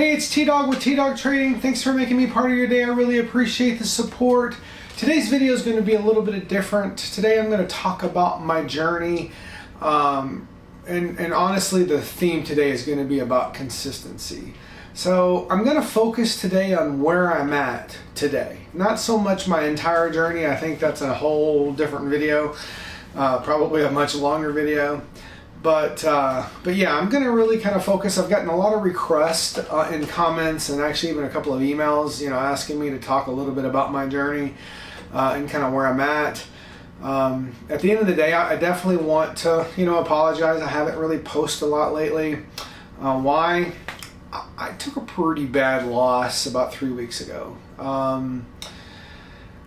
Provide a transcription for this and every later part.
Hey, it's TDawg with TDawg Trading. Thanks for making me part of your day. I really appreciate the support. Today's video is going to be a little bit different. Today I'm going to talk about my journey. And honestly, the theme today is going to be about consistency. So I'm going to focus today on where I'm at today. Not so much my entire journey. I think that's a whole different video. Probably a much longer video. But yeah, I'm going to really kind of focus. I've gotten a lot of requests in comments and actually even a couple of emails, asking me to talk a little bit about my journey and kind of where I'm at. At the end of the day, I definitely want to, apologize. I haven't really posted a lot lately. Why? I took a pretty bad loss about 3 weeks ago.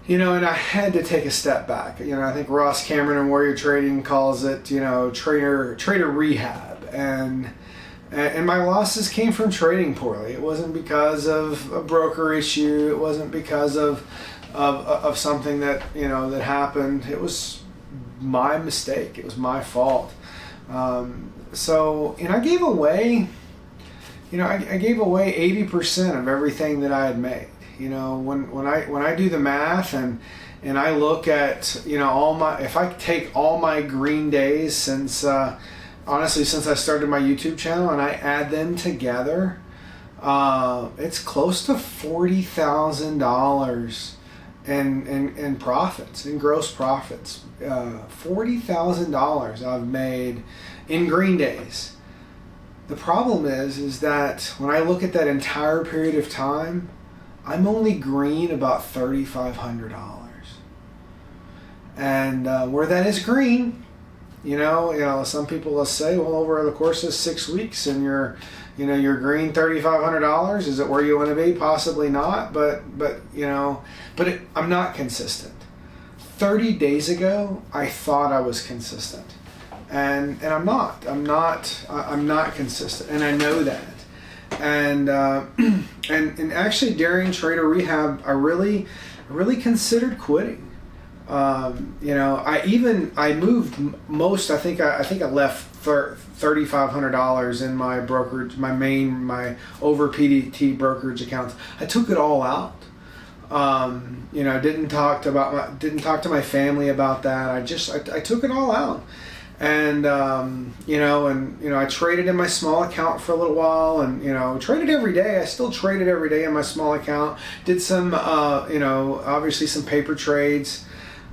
And I had to take a step back. I think Ross Cameron and Warrior Trading calls it, trader rehab. And my losses came from trading poorly. It wasn't because of a broker issue. It wasn't because of something that, that happened. It was my mistake. It was my fault. I gave away, I gave away 80% of everything that I had made. When I do the math and I look at if I take all my green days since honestly since I started my YouTube channel and I add them together, it's close to $40,000 in profits, in gross profits. $40,000 I've made in green days. The problem is that when I look at that entire period of time, I'm only green about $3,500, and where that is green, some people will say, well, over the course of 6 weeks, and you're green $3,500. Is it where you want to be? Possibly not, but I'm not consistent. 30 days ago, I thought I was consistent, and I'm not. I'm not consistent, and I know that. And actually during Trader Rehab, I really considered quitting. I moved most. I think I left $3,500 in my brokerage, my over PDT brokerage accounts. I took it all out. I didn't talk to my family about that. I took it all out. And I traded in my small account for a little while, and traded every day. I still traded every day in my small account. Did some obviously some paper trades,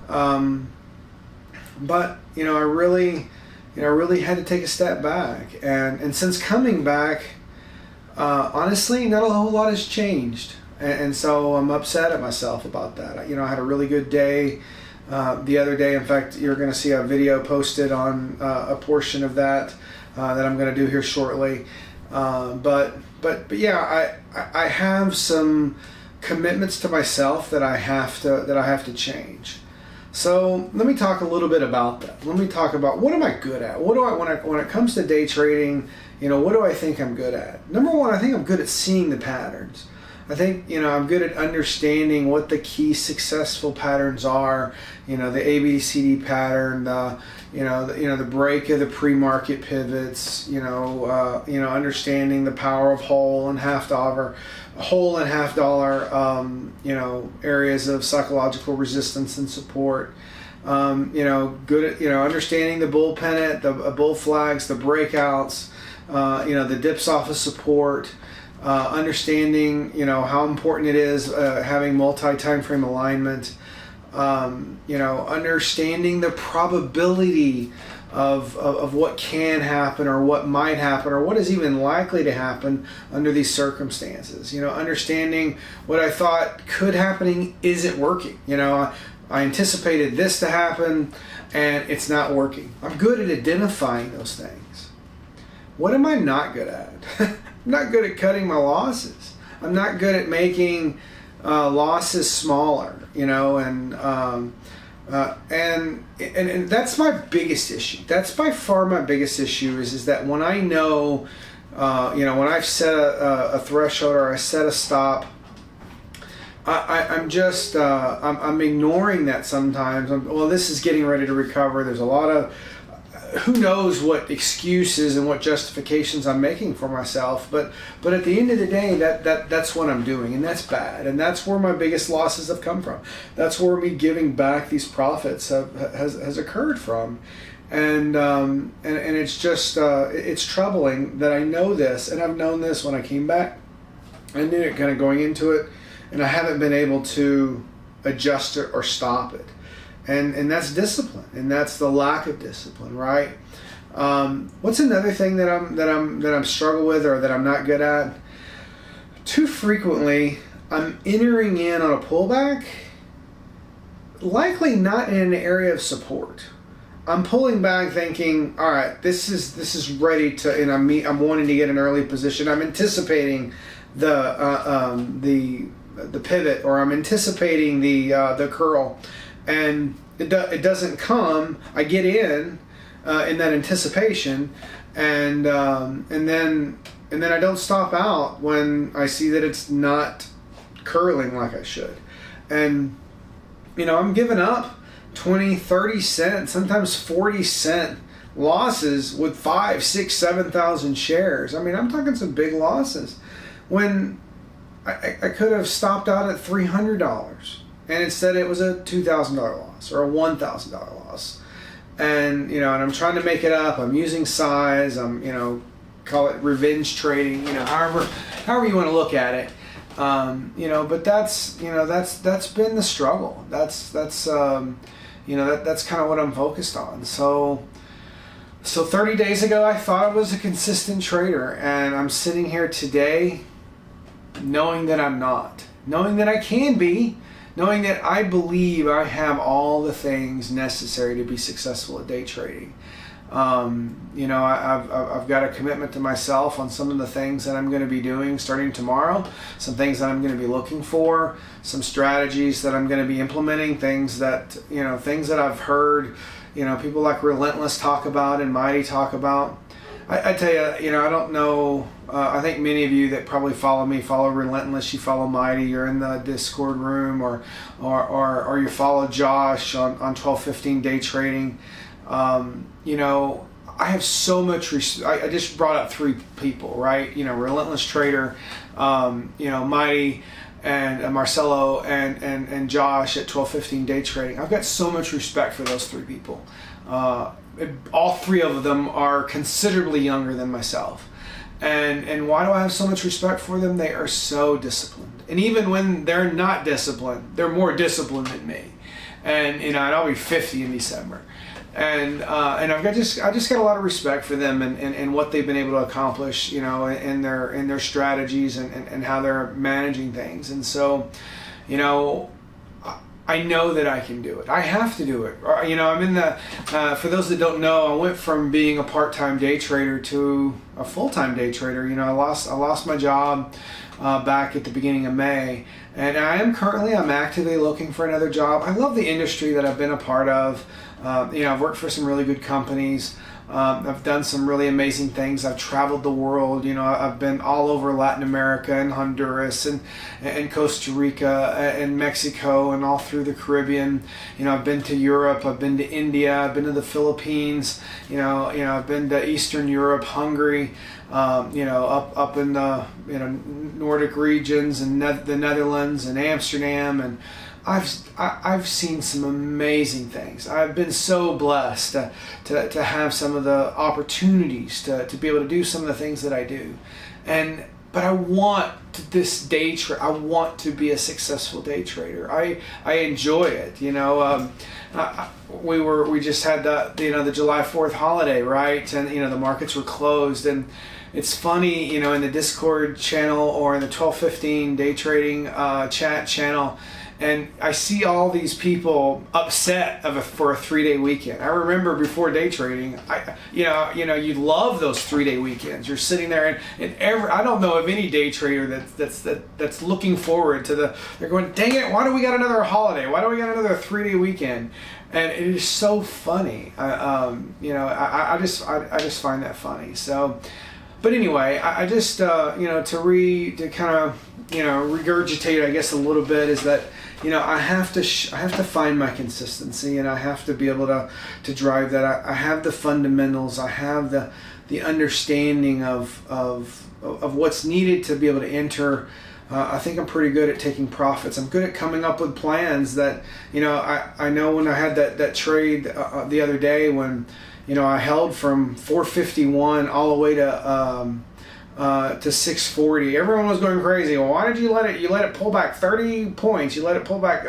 but I really had to take a step back. And since coming back, honestly, not a whole lot has changed, and so I'm upset at myself about that. I had a really good day. The other day, in fact, you're going to see a video posted on a portion of that that I'm going to do here shortly. But yeah, I have some commitments to myself that I have to change. So let me talk a little bit about that. Let me talk about what am I good at? What do I when it comes to day trading? What do I think I'm good at? Number one, I think I'm good at seeing the patterns. I think I'm good at understanding what the key successful patterns are. The ABCD pattern, the break of the pre-market pivots. Understanding the power of whole and half dollar areas of psychological resistance and support. Good at understanding the bull pennant, the bull flags, the breakouts. The dips off of support. Understanding how important it is having multi-time frame alignment, understanding the probability of what can happen or what might happen or what is even likely to happen under these circumstances. Understanding what I thought could happen isn't working. I anticipated this to happen and it's not working. I'm good at identifying those things. What am I not good at? I'm not good at cutting my losses. I'm not good at making losses smaller, and that's my biggest issue. That's by far my biggest issue is that when I know, when I've set a threshold or I set a stop, I'm ignoring that sometimes. This is getting ready to recover. There's a lot of who knows what excuses and what justifications I'm making for myself, but at the end of the day, that's what I'm doing, and that's bad, and that's where my biggest losses have come from. That's where me giving back these profits has occurred from, and it's just it's troubling that I know this, and I've known this when I came back. I knew it kind of going into it, and I haven't been able to adjust it or stop it. And that's discipline, and that's the lack of discipline, right? What's another thing that I'm struggle with, or that I'm not good at? Too frequently, I'm entering in on a pullback, likely not in an area of support. I'm pulling back, thinking, all right, this is ready to, and I'm wanting to get an early position. I'm anticipating the pivot, or I'm anticipating the curl. And it doesn't come. I get in that anticipation, and then I don't stop out when I see that it's not curling like I should. And I'm giving up 20, 30 cents, sometimes 40 cent losses with 5, 6, 7,000 shares. I mean, I'm talking some big losses when I could have stopped out at $300. And instead it was a $2,000 loss or a $1,000 loss. And, and I'm trying to make it up. I'm using size. I'm, call it revenge trading, however you want to look at it. But that's been the struggle. That's kind of what I'm focused on. So 30 days ago, I thought I was a consistent trader, and I'm sitting here today knowing that I'm not, knowing that I can be, knowing that I believe I have all the things necessary to be successful at day trading. I've got a commitment to myself on some of the things that I'm going to be doing starting tomorrow, some things that I'm going to be looking for, some strategies that I'm going to be implementing, things that I've heard, people like Relentless talk about and Mighty talk about. I tell you, I don't know. I think many of you that probably follow me follow Relentless. You follow Mighty. You're in the Discord room, or you follow Josh on 1215 Day Trading. I have so much. I just brought up 3 people, right? Relentless Trader, Mighty, and Marcelo, and Josh at 1215 Day Trading. I've got so much respect for those 3 people. All 3 of them are considerably younger than myself. And why do I have so much respect for them? They are so disciplined. And even when they're not disciplined, they're more disciplined than me. And I'll be 50 in December. And I just got a lot of respect for them and what they've been able to accomplish, in their strategies and how they're managing things. And so, I know that I can do it. I have to do it. I'm in the, for those that don't know, I went from being a part-time day trader to a full-time day trader. I lost my job back at the beginning of May, and I'm actively looking for another job. I love the industry that I've been a part of. I've worked for some really good companies. I've done some really amazing things. I've traveled the world. I've been all over Latin America and Honduras and Costa Rica and Mexico and all through the Caribbean. I've been to Europe. I've been to India. I've been to the Philippines. I've been to Eastern Europe, Hungary. Up in the Nordic regions and the Netherlands and Amsterdam, and I've seen some amazing things. I've been so blessed to have some of the opportunities to be able to do some of the things that I do, but I want this day trade. I want to be a successful day trader. I enjoy it. We just had the July 4th holiday, right? And the markets were closed, and it's funny, in the Discord channel or in the 1215 Day Trading chat channel. And I see all these people upset for a 3-day weekend. I remember before day trading, you love those 3-day weekends. You're sitting there, and I don't know of any day trader that's looking forward to they're going, dang it, why do we got another holiday? Why do we got another 3-day weekend? And it is so funny. I just find that funny. So, but anyway, I just to kind of regurgitate, I guess, a little bit, is that I have to find my consistency, and I have to be able to drive that. I have the fundamentals. I have the understanding of what's needed to be able to enter. I think I'm pretty good at taking profits. I'm good at coming up with plans that, I know when I had that trade the other day when, I held from 451 all the way to 640. Everyone was going crazy. Well, why did you let it pull back 30 points? You let it pull back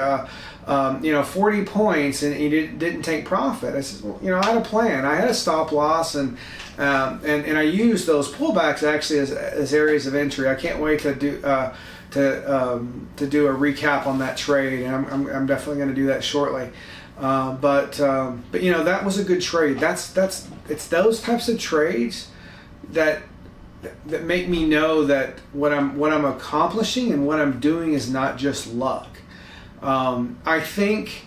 40 points, and you didn't take profit. I said, well, I had a plan. I had a stop loss, and I used those pullbacks actually as areas of entry. I can't wait to do a recap on that trade, and I'm definitely going to do that shortly. But that was a good trade. It's those types of trades that make me know that what I'm accomplishing and what I'm doing is not just luck. I think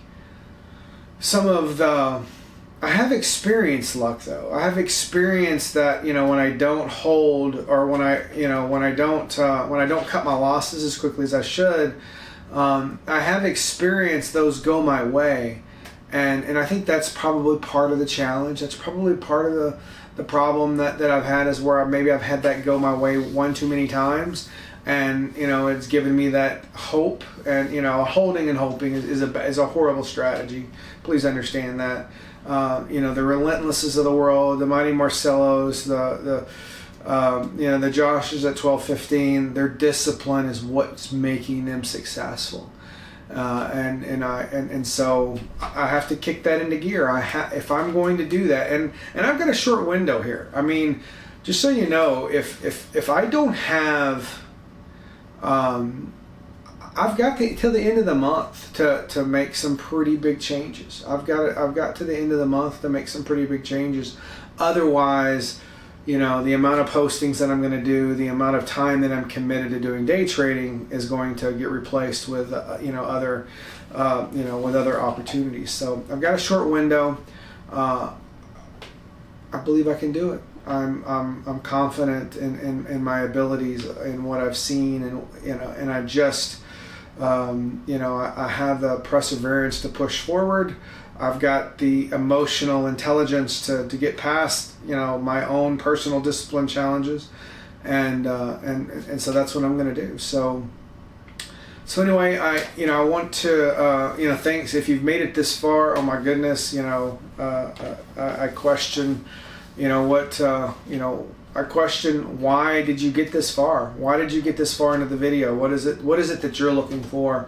I have experienced luck though. I have experienced that when I don't hold, or when I don't cut my losses as quickly as I should. I have experienced those go my way, and I think that's probably part of the challenge. That's probably part of the problem that I've had, is where maybe I've had that go my way one too many times, and it's given me that hope. And holding and hoping is a horrible strategy. Please understand that. The Relentlesses of the world, the Mighty Marcellos, the Joshes at 12:15, their discipline is what's making them successful. And so I have to kick that into gear. If I'm going to do that, and I've got a short window here. I mean, just so you know, if I don't have, I've got till the end of the month to make some pretty big changes. I've got to the end of the month to make some pretty big changes. Otherwise, the amount of postings that I'm going to do, the amount of time that I'm committed to doing day trading is going to get replaced with other opportunities. So I've got a short window. I believe I can do it. I'm confident in my abilities, in what I've seen, and I just I have the perseverance to push forward. I've got the emotional intelligence to get past my own personal discipline challenges, and so that's what I'm going to do. So anyway, I want to thanks if you've made it this far. Oh my goodness, I question I question, why did you get this far? Why did you get this far into the video? What is it that you're looking for?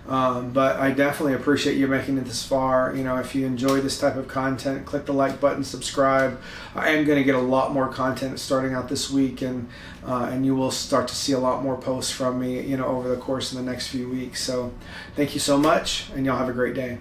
But I definitely appreciate you making it this far. If you enjoy this type of content, click the like button, subscribe. I am going to get a lot more content starting out this week, and you will start to see a lot more posts from me, over the course of the next few weeks. So thank you so much, and y'all have a great day.